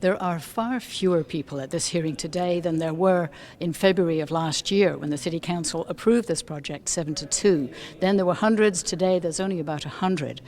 There are far fewer people at this hearing today than there were in February of last year when the City Council approved this project 7-2. Then there were hundreds. Today there's only about 100.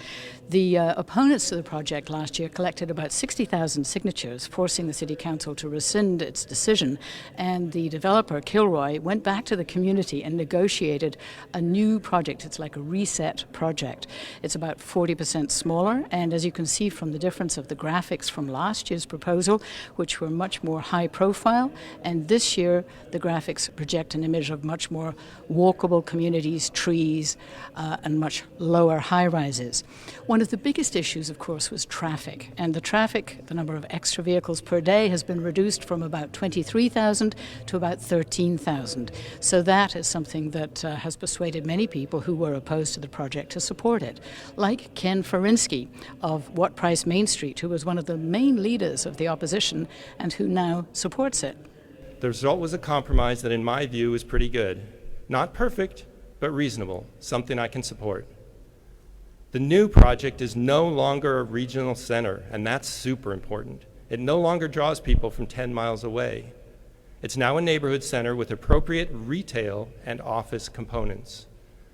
The opponents to the project last year collected about 60,000 signatures, forcing the City Council to rescind its decision, and the developer, Kilroy, went back to the community and negotiated a new project. It's like a reset project. It's about 40% smaller, and as you can see from the difference of the graphics from last year's proposal, which were much more high profile, and this year the graphics project an image of much more walkable communities, trees, and much lower high-rises. One of the biggest issues, of course, was traffic, and the number of extra vehicles per day has been reduced from about 23,000 to about 13,000. So that is something that has persuaded many people who were opposed to the project to support it, like Ken Farinsky of What Price Main Street, who was one of the main leaders of the opposition and who now supports it. The result was a compromise that, in my view, is pretty good. Not perfect, but reasonable, something I can support. The new project is no longer a regional center, and that's super important. It no longer draws people from 10 miles away. It's now a neighborhood center with appropriate retail and office components.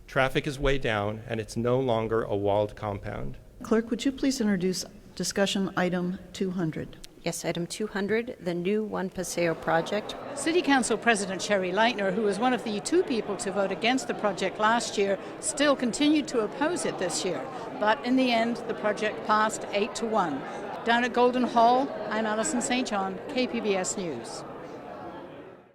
Traffic is way down, and it's no longer a walled compound. Clerk, would you please introduce discussion item 200? Yes, item 200, the new One Paseo project. City Council President Sherry Leitner, who was one of the two people to vote against the project last year, still continued to oppose it this year. But in the end, the project passed 8-1. Down at Golden Hall, I'm Alison St John, KPBS News.